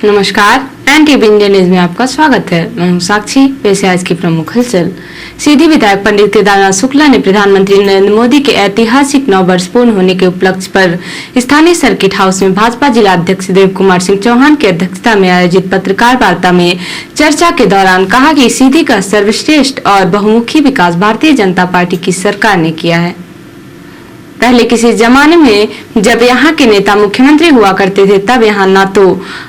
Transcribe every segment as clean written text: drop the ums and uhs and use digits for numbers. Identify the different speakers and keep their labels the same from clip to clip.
Speaker 1: नमस्कार, NTV India news में आपका स्वागत है। मैं हूं साक्षी। पेश है आज की प्रमुख हलचल। सीधी विधायक पंडित केदारनाथ शुक्ला ने प्रधानमंत्री नरेंद्र मोदी के ऐतिहासिक 9 वर्ष पूर्ण होने के उपलक्ष्य पर स्थानीय सर्किट हाउस में भाजपा जिला अध्यक्ष देव कुमार सिंह चौहान की अध्यक्षता में आयोजित पत्रकार वार्ता में चर्चा के दौरान कहा कि सीधी का सर्वश्रेष्ठ और बहुमुखी विकास भारतीय जनता पार्टी की सरकार ने किया है। पहले किसी जमाने में जब यहाँ के नेता मुख्यमंत्री हुआ करते थे, तब यहाँ ना तो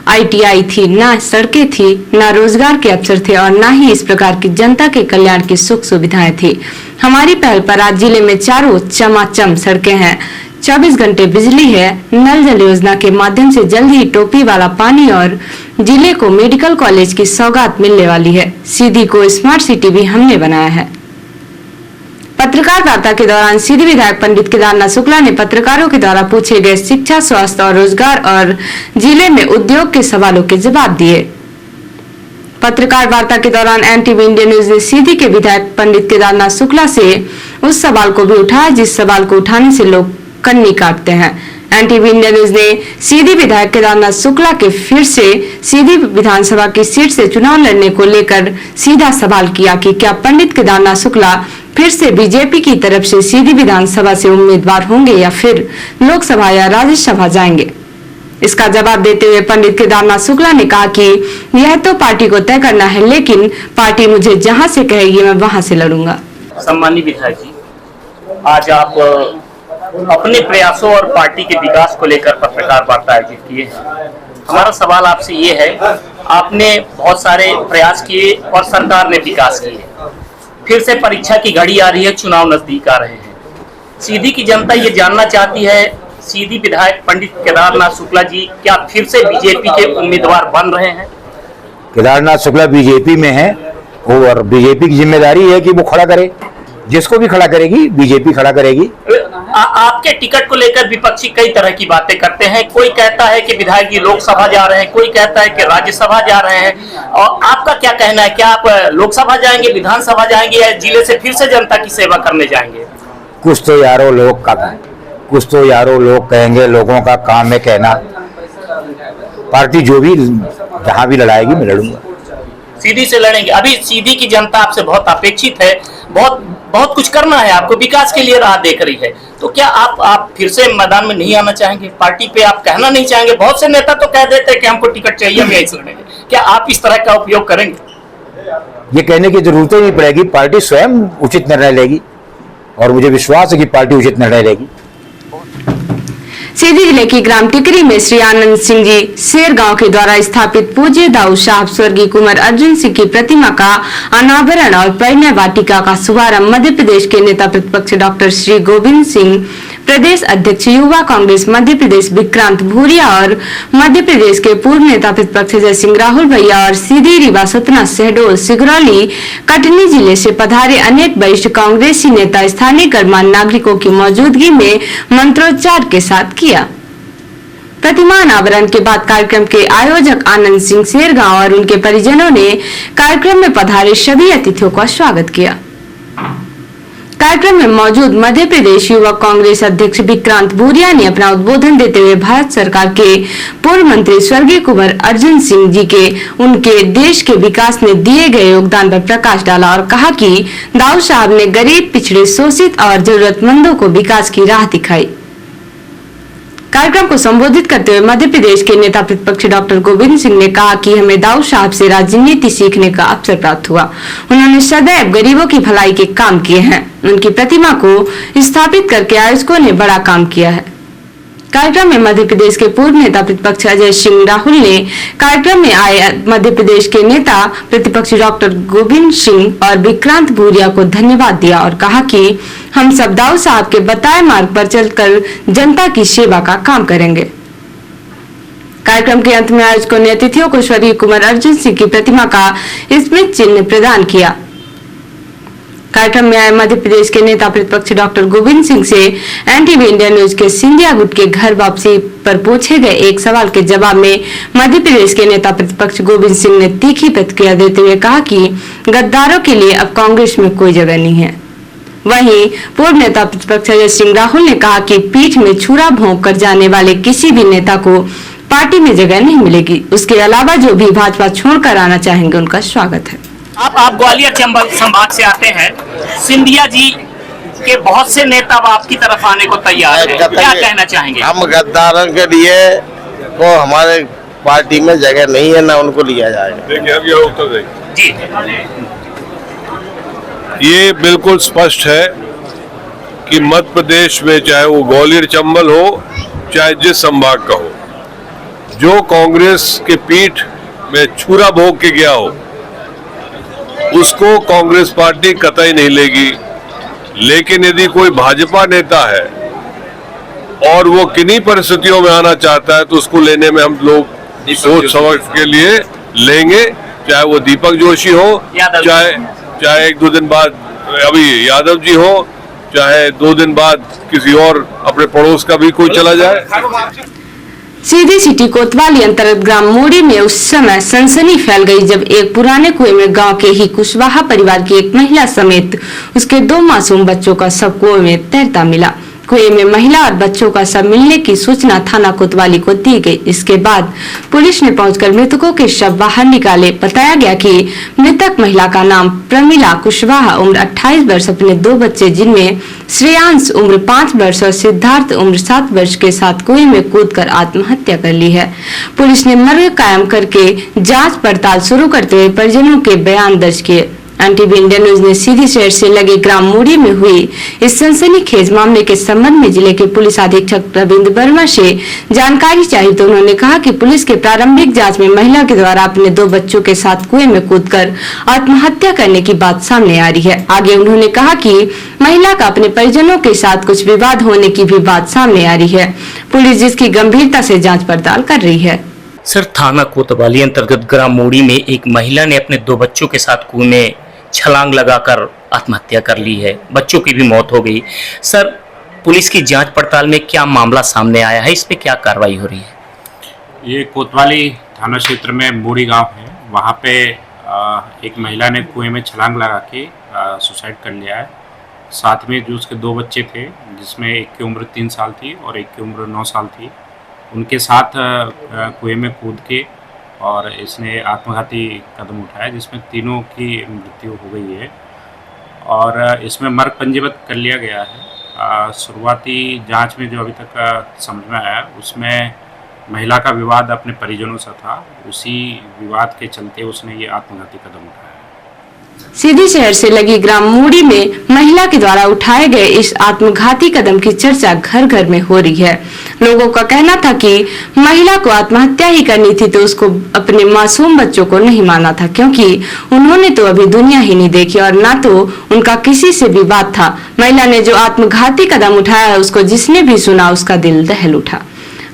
Speaker 1: आईटीआई थी, ना सड़कें थी, ना रोजगार के अवसर थे और ना ही इस प्रकार की जनता के कल्याण की सुख सुविधाएं थी। हमारी पहल पर आज जिले में चारों चमाचम सड़कें हैं, 24 घंटे बिजली है, नल जल योजना के माध्यम से जल्द ही टोपी वाला पानी और जिले को मेडिकल कॉलेज की सौगात मिलने वाली है। सीधी को स्मार्ट सिटी भी हमने बनाया है। पत्रकार वार्ता के दौरान सीधी विधायक पंडित केदारनाथ शुक्ला ने पत्रकारों के द्वारा पूछे गए शिक्षा, स्वास्थ्य और रोजगार और जिले में उद्योग के सवालों के जवाब दिए। पत्रकार वार्ता के दौरान एनटीवी इंडिया न्यूज ने सीधी के विधायक पंडित केदारनाथ शुक्ला से उस सवाल को भी उठाया जिस सवाल को उठाने से लोग कन्नी काटते हैं। एनटीवी इंडिया न्यूज ने सीधी विधायक केदारनाथ शुक्ला के फिर से सीधी विधानसभा की सीट से चुनाव लड़ने को लेकर सीधा सवाल किया कि क्या पंडित केदारनाथ शुक्ला फिर से बीजेपी की तरफ से सीधी विधानसभा से उम्मीदवार होंगे या फिर लोकसभा या राज्यसभा जाएंगे। इसका जवाब देते हुए पंडित केदारनाथ शुक्ला ने कहा कि यह तो पार्टी को तय करना है, लेकिन पार्टी मुझे जहां से कहेगी मैं वहां से लड़ूंगा।
Speaker 2: सम्मानीय विधायक जी, आज आप अपने प्रयासों और पार्टी के विकास को लेकर पत्रकार वार्ता आयोजित किए हैं। हमारा सवाल आपसे ये है, आपने बहुत सारे प्रयास किए और सरकार ने विकास किए, फिर से परीक्षा की घड़ी आ रही है, चुनाव नजदीक आ रहे हैं। सीधी की जनता ये जानना चाहती है, सीधी विधायक पंडित केदारनाथ शुक्ला जी क्या फिर से बीजेपी के उम्मीदवार बन रहे हैं?
Speaker 3: केदारनाथ शुक्ला बीजेपी में है और बीजेपी की जिम्मेदारी है कि वो खड़ा करे, जिसको भी खड़ा करेगी बीजेपी खड़ा करेगी।
Speaker 2: आपके टिकट को लेकर विपक्षी कई तरह की बातें करते हैं। कोई कहता है कि विधायक जी लोकसभा जा रहे हैं, कोई कहता है कि राज्यसभा जा रहे हैं, और आपका क्या कहना है? क्या आप लोकसभा जाएंगे, विधानसभा जाएंगे या जिले से फिर से जनता की सेवा करने जाएंगे?
Speaker 3: कुछ तो यारो लोग कहेंगे, लोगों का काम है कहना। पार्टी जो भी जहां भी लड़ाएगी मैं लड़ूंगा।
Speaker 2: सीधी से लड़ेंगे। अभी सीधी की जनता आपसे बहुत अपेक्षित है, बहुत कुछ करना है, आपको विकास के लिए राह देख रही है, तो क्या आप फिर से मैदान में नहीं आना चाहेंगे? पार्टी पे आप कहना नहीं चाहेंगे? बहुत से नेता तो कह देते हैं कि हमको टिकट चाहिए, हम यहीं से लड़ेंगे। क्या आप इस तरह का उपयोग करेंगे?
Speaker 3: ये कहने की जरूरत ही नहीं पड़ेगी, पार्टी स्वयं उचित निर्णय लेगी और मुझे विश्वास है कि पार्टी उचित निर्णय लेगी।
Speaker 1: सीधी जिले की ग्राम टिकरी में श्री आनंद सिंह जी शेर गांव के द्वारा स्थापित पूज्य दाऊ साहब स्वर्गीय कुंवर अर्जुन सिंह की प्रतिमा का अनावरण और परिणय वाटिका का शुभारंभ मध्य प्रदेश के नेता प्रतिपक्ष डॉक्टर श्री गोविंद सिंह, प्रदेश अध्यक्ष युवा कांग्रेस मध्य प्रदेश विक्रांत भूरिया और मध्य प्रदेश के पूर्व नेता प्रतिपक्ष जय सिंह राहुल भैया और सीधी, रीवा, सतना, शहडोल, सिगरौली, कटनी जिले से पधारे अनेक वरिष्ठ कांग्रेसी नेता स्थानीय गणमान्य नागरिकों की मौजूदगी में मंत्रोच्चार के साथ किया। प्रतिमा अनावरण के बाद कार्यक्रम के आयोजक आनंद सिंह शेरगांव और उनके परिजनों ने कार्यक्रम में पधारे सभी अतिथियों का स्वागत किया। कार्यक्रम में मौजूद मध्य प्रदेश युवा कांग्रेस अध्यक्ष विक्रांत भूरिया ने अपना उद्बोधन देते हुए भारत सरकार के पूर्व मंत्री स्वर्गीय कुंवर अर्जुन सिंह जी के उनके देश के विकास में दिए गए योगदान पर प्रकाश डाला और कहा कि दाऊ साहब ने गरीब, पिछड़े, शोषित और जरूरतमंदों को विकास की राह दिखाई। कार्यक्रम को संबोधित करते हुए मध्य प्रदेश के नेता प्रतिपक्ष डॉक्टर गोविंद सिंह ने कहा कि हमें दाऊ साहब से राजनीति सीखने का अवसर प्राप्त हुआ। उन्होंने सदैव गरीबों की भलाई के काम किए हैं। उनकी प्रतिमा को स्थापित करके आयोजकों ने बड़ा काम किया है। कार्यक्रम में मध्य प्रदेश के पूर्व नेता प्रतिपक्ष अजय सिंह राहुल ने कार्यक्रम में आए मध्य प्रदेश के नेता प्रतिपक्ष डॉक्टर गोविंद सिंह और विक्रांत भूरिया को धन्यवाद दिया और कहा कि हम सब दाऊ साहब के बताए मार्ग पर चलकर जनता की सेवा का काम करेंगे। कार्यक्रम के अंत में आयोजकों ने अतिथियों को स्वर्गीय कुंवर अर्जुन सिंह की प्रतिमा का स्मृति चिन्ह प्रदान किया। कार्यक्रम में आए मध्य प्रदेश के नेता प्रतिपक्ष डॉक्टर गोविंद सिंह से एनटीवी इंडिया न्यूज के सिंधिया गुट के घर वापसी पर पूछे गए एक सवाल के जवाब में मध्य प्रदेश के नेता प्रतिपक्ष गोविंद सिंह ने तीखी प्रतिक्रिया देते हुए कहा कि गद्दारों के लिए अब कांग्रेस में कोई जगह नहीं है। वहीं पूर्व नेता प्रतिपक्ष जय सिंह राहुल ने कहा कि पीठ में छुरा भोंक कर जाने वाले किसी भी नेता को पार्टी में जगह नहीं मिलेगी। उसके अलावा जो भी भाजपा छोड़कर आना चाहेंगे उनका स्वागत है।
Speaker 2: आप ग्वालियर चंबल संभाग से आते हैं। सिंधिया जी के बहुत से नेता अब आपकी तरफ आने को तैयार हैं, क्या कहना चाहेंगे?
Speaker 4: हम गद्दारों के लिए को हमारे पार्टी में जगह नहीं है, ना उनको लिया जाएगा।
Speaker 5: देखिए अब यह उत्तर दें
Speaker 2: जी,
Speaker 5: ये बिल्कुल स्पष्ट है कि मध्य प्रदेश में चाहे वो ग्वालियर चंबल हो, चाहे जिस संभाग का हो, जो कांग्रेस के पीठ में छुरा भोग के गया हो उसको कांग्रेस पार्टी कतई नहीं लेगी। लेकिन यदि कोई भाजपा नेता है और वो किन्हीं परिस्थितियों में आना चाहता है तो उसको लेने में हम लोग सोच समझ के लिए लेंगे, चाहे वो दीपक जोशी हो, चाहे एक दो दिन बाद अभी यादव जी हो, चाहे 2 दिन बाद किसी और अपने पड़ोस का भी कोई चला जाए।
Speaker 1: सीधी सिटी कोतवाली अंतर्गत ग्राम मोड़ी में उस समय सनसनी फैल गई जब एक पुराने कुएं में गांव के ही कुशवाहा परिवार की एक महिला समेत उसके 2 मासूम बच्चों का शव कुएं में तैरता मिला। कुएं में महिला और बच्चों का शव मिलने की सूचना थाना कोतवाली को दी गई। इसके बाद पुलिस ने पहुंचकर मृतकों के शव बाहर निकाले। बताया गया कि मृतक महिला का नाम प्रमिला कुशवाहा, उम्र 28 वर्ष, अपने 2 बच्चे जिनमें श्रेयांश उम्र 5 वर्ष और सिद्धार्थ उम्र 7 वर्ष के साथ कुएं में कूदकर आत्महत्या कर ली है। पुलिस ने मर्ग कायम करके जांच पड़ताल शुरू करते हुए परिजनों के बयान दर्ज किए। एनटीवी इंडिया न्यूज ने सीधी शहर से लगे ग्राम मोड़ी में हुई इस सनसनीखेज मामले के संबंध में जिले के पुलिस अधीक्षक रविंद्र वर्मा से जानकारी चाहिए तो उन्होंने कहा कि पुलिस के प्रारंभिक जांच में महिला के द्वारा अपने 2 बच्चों के साथ कुएं में कूदकर आत्महत्या करने की बात सामने आ रही है। आगे उन्होंने कहा कि महिला का अपने परिजनों के साथ कुछ विवाद होने की भी बात सामने आ रही है। पुलिस जिसकी गंभीरता से जाँच पड़ताल कर रही है।
Speaker 2: सर, थाना कोतवाली अंतर्गत ग्राम मोड़ी में एक महिला ने अपने 2 बच्चों के साथ कुएं में छलांग लगाकर आत्महत्या कर ली है, बच्चों की भी मौत हो गई। सर, पुलिस की जांच पड़ताल में क्या मामला सामने आया है, इस पे क्या कार्रवाई हो रही है?
Speaker 6: ये कोतवाली थाना क्षेत्र में मोड़ी गांव है, वहाँ पे एक महिला ने कुएं में छलांग लगा के सुसाइड कर लिया है। साथ में जो उसके 2 बच्चे थे, जिसमें एक की उम्र 3 साल थी और एक की उम्र 9 साल थी, उनके साथ कुएं में कूद के और इसने आत्मघाती कदम उठाया, जिसमें तीनों की मृत्यु हो गई है और इसमें मर्ग पंजीबद्ध कर लिया गया है। शुरुआती जांच में जो अभी तक समझ में आया उसमें महिला का विवाद अपने परिजनों से था, उसी विवाद के चलते उसने ये आत्मघाती कदम उठाया।
Speaker 1: सीधी शहर से लगी ग्राम मोड़ी में महिला के द्वारा उठाए गए इस आत्मघाती कदम की चर्चा घर घर में हो रही है। लोगों का कहना था कि महिला को आत्महत्या ही करनी थी तो उसको अपने मासूम बच्चों को नहीं माना था, क्योंकि उन्होंने तो अभी दुनिया ही नहीं देखी और ना तो उनका किसी से विवाद था। महिला ने जो आत्मघाती कदम उठाया है उसको जिसने भी सुना उसका दिल दहल उठा।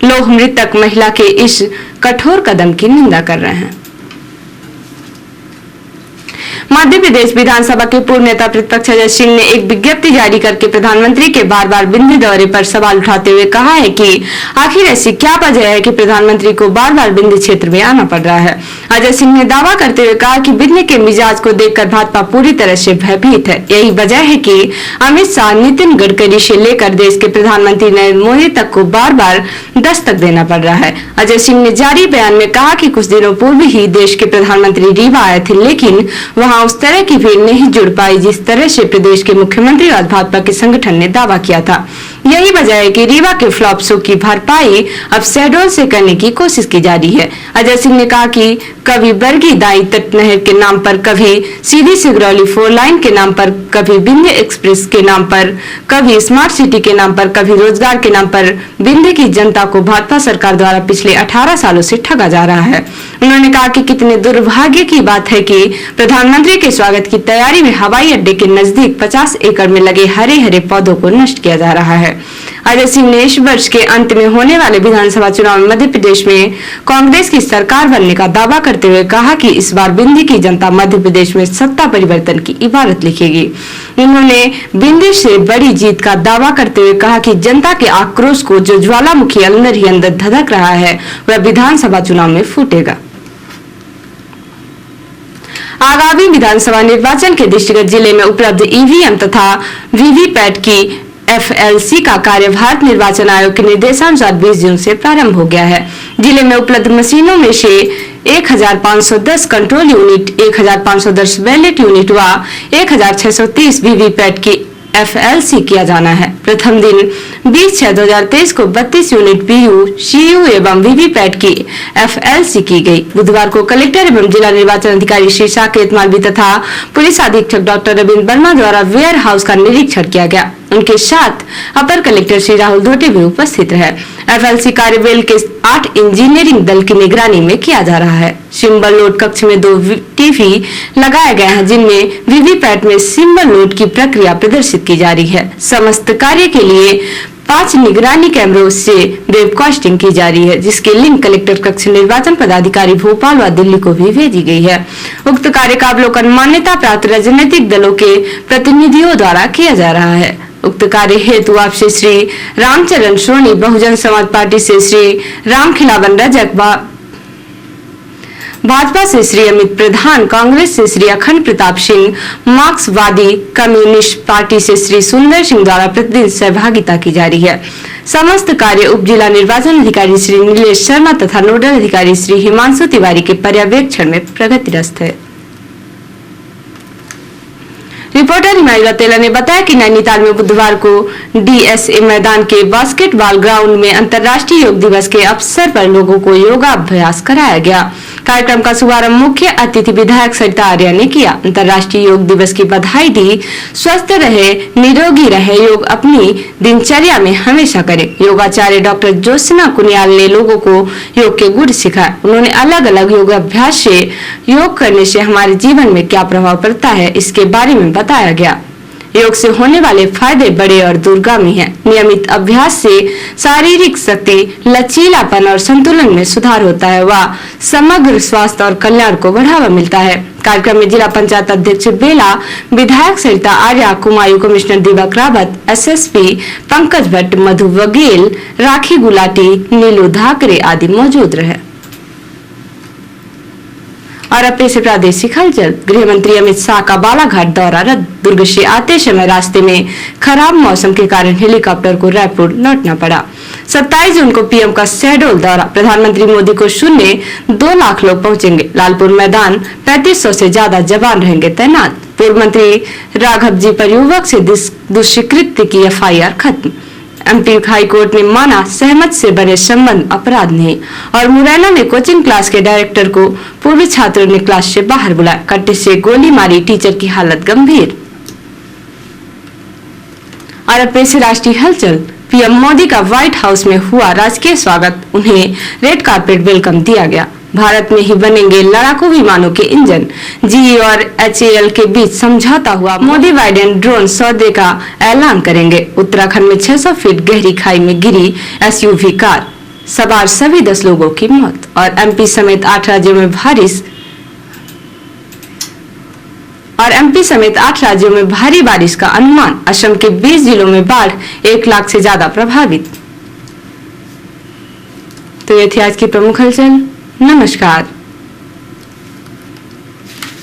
Speaker 1: लोग मृतक महिला के इस कठोर कदम की निंदा कर रहे हैं। मध्य प्रदेश विधानसभा के पूर्व नेता प्रतिपक्ष अजय सिंह ने एक विज्ञप्ति जारी करके प्रधानमंत्री के बार-बार विंध्य दौरे पर सवाल उठाते हुए कहा है कि आखिर ऐसी क्या वजह है कि प्रधानमंत्री को बार-बार विंध्य क्षेत्र में आना पड़ रहा है। अजय सिंह ने दावा करते हुए कहा कि विंध्य के मिजाज को देखकर भाजपा पूरी तरह से भयभीत है। यही वजह है कि अमित शाह, नितिन गडकरी से लेकर देश के प्रधानमंत्री नरेंद्र मोदी तक को बार-बार दस्तक देना पड़ रहा है। अजय सिंह ने जारी बयान में कहा कि कुछ दिनों पूर्व ही देश के प्रधानमंत्री रीवा आए थे, लेकिन वहां उस तरह की भीड़ नहीं जुड़ पाई जिस तरह से प्रदेश के मुख्यमंत्री और भाजपा के संगठन ने दावा किया था। यही वजह है कि रीवा के फ्लॉप शो की भरपाई अब शहडोल से करने की कोशिश की जा रही है। अजय सिंह ने कहा कि कभी बरगी दाई तट नहर के नाम पर, कभी सीधी सिगरौली 4 लाइन के नाम पर, कभी विंध्य एक्सप्रेस के नाम पर, कभी स्मार्ट सिटी के नाम पर, कभी रोजगार के नाम पर विंध्य की जनता को भाजपा सरकार द्वारा पिछले 18 सालों से ठगा जा रहा है। उन्होंने कहा कि कितने दुर्भाग्य की बात है कि प्रधानमंत्री के स्वागत की तैयारी में हवाई अड्डे के नजदीक 50 एकड़ में लगे हरे हरे पौधों को नष्ट किया जा रहा है। अजय सिंह ने इस वर्ष के अंत में होने वाले विधानसभा चुनाव में मध्य प्रदेश में कांग्रेस की सरकार बनने का दावा करते हुए कहा कि इस बार विंध्य की जनता मध्य प्रदेश में सत्ता परिवर्तन की इबारत लिखेगी। उन्होंने विंध्य से बड़ी जीत का दावा करते हुए कहा कि जनता के आक्रोश को जो ज्वालामुखी अंदर ही अंदर धधक रहा है वह विधानसभा चुनाव में फूटेगा। आगामी विधानसभा निर्वाचन के दृष्टिगत जिले में उपलब्ध ईवीएम तथा वीवीपैट की FLC का कार्य भारत निर्वाचन आयोग के निर्देशानुसार 20 जून से प्रारंभ हो गया है। जिले में उपलब्ध मशीनों में से 1510 कंट्रोल यूनिट, 1510 बैलेट यूनिट व 1630 वीवीपैट की FLC किया जाना है। प्रथम दिन 20/6/2023 को 32 यूनिट PU, CU एवं वीवीपैट की FLC की गई। बुधवार को कलेक्टर एवं जिला निर्वाचन अधिकारी श्री साकेत मालवी तथा पुलिस अधीक्षक डॉक्टर रविंद्र वर्मा द्वारा वेयर हाउस का निरीक्षण किया गया। उनके साथ अपर कलेक्टर श्री राहुल धोटे भी उपस्थित रहे। FLC कार्यबल के 8 इंजीनियरिंग दल की निगरानी में किया जा रहा है। सिंबल लोड कक्ष में 2 टीवी लगाए गए हैं, जिनमें वीवीपैट में सिंबल लोड की प्रक्रिया प्रदर्शित की जा रही है। समस्त कार्य के लिए 5 निगरानी कैमरों से वेबकास्टिंग की जा रही है, जिसकी लिंक कलेक्टर कक्ष निर्वाचन पदाधिकारी भोपाल व दिल्ली को भी भेजी गई है। उक्त कार्य का अवलोकन मान्यता प्राप्त राजनीतिक दलों के प्रतिनिधियों द्वारा किया जा रहा है। उक्त कार्य हेतु आपसे श्री रामचरण सोनी, बहुजन समाज पार्टी से श्री राम खिलावन रजक, भाजपा से श्री अमित प्रधान, कांग्रेस से श्री अखंड प्रताप सिंह, मार्क्सवादी कम्युनिस्ट पार्टी से श्री सुंदर सिंह द्वारा प्रतिदिन सहभागिता की जा रही है। समस्त कार्य उप जिला निर्वाचन अधिकारी श्री नीलेश शर्मा तथा नोडल अधिकारी श्री हिमांशु तिवारी के पर्यवेक्षण में प्रगतिरस्त है। रिपोर्टर हिमायत तेला ने बताया कि नैनीताल में बुधवार को DSA मैदान के बास्केटबॉल ग्राउंड में अंतर्राष्ट्रीय योग दिवस के अवसर पर लोगों को योगाभ्यास कराया गया। कार्यक्रम का शुभारंभ मुख्य अतिथि विधायक सरिता आर्या ने किया। अंतर्राष्ट्रीय योग दिवस की बधाई दी। स्वस्थ रहे, निरोगी रहे, योग अपनी दिनचर्या में हमेशा करें। योगाचार्य डॉक्टर ज्योत्सना कुनियाल ने लोगों को योग के गुण सिखाए। उन्होंने अलग अलग योगाभ्यास से योग करने से हमारे जीवन में क्या प्रभाव पड़ता है, इसके बारे में बताया गया। योग से होने वाले फायदे बड़े और दूरगामी हैं। नियमित अभ्यास से शारीरिक शक्ति, लचीलापन और संतुलन में सुधार होता है व समग्र स्वास्थ्य और कल्याण को बढ़ावा मिलता है। कार्यक्रम में जिला पंचायत अध्यक्ष बेला, विधायक सरिता आर्या, कुमायूं कमिश्नर दीपक रावत, SSP पंकज भट्ट, मधु बघेल, राखी गुलाटी, नीलू धाकरे आदि मौजूद रहे। और अब से प्रादेशिक हलचल। गृह मंत्री अमित शाह का बालाघाट दौरा रद्द। दुर्ग से आते समय रास्ते में खराब मौसम के कारण हेलीकॉप्टर को रायपुर लौटना पड़ा। 27 जून को PM का शहडोल दौरा। प्रधानमंत्री मोदी को सुनने 2 लाख लोग पहुंचेंगे। लालपुर मैदान 3500 से ज्यादा जवान रहेंगे तैनात। पूर्व मंत्री राघव जी पर युवक से दुष्कृत्य की FIR खत्म। MP हाई कोर्ट ने माना सहमत से बने संबंध अपराध नहीं। और मुरैना में कोचिंग क्लास के डायरेक्टर को पूर्व छात्रों ने क्लास से बाहर बुलाया। कट्टे से गोली मारी, टीचर की हालत गंभीर। और अब से राष्ट्रीय हलचल। PM मोदी का व्हाइट हाउस में हुआ राजकीय स्वागत। उन्हें रेड कार्पेट वेलकम दिया गया। भारत में ही बनेंगे लड़ाकू विमानों के इंजन। GE और HAL के बीच समझौता हुआ। मोदी बाइडेन ड्रोन सौदे का ऐलान करेंगे। उत्तराखंड में 600 फीट गहरी खाई में गिरी SUV कार, सवार सभी 10 लोगों की मौत। और MP समेत 8 राज्यों में भारी बारिश का अनुमान। असम के 20 जिलों में बाढ़, 1 लाख से ज्यादा प्रभावित। तो ये थी आज की प्रमुख हलचल। नमस्कार।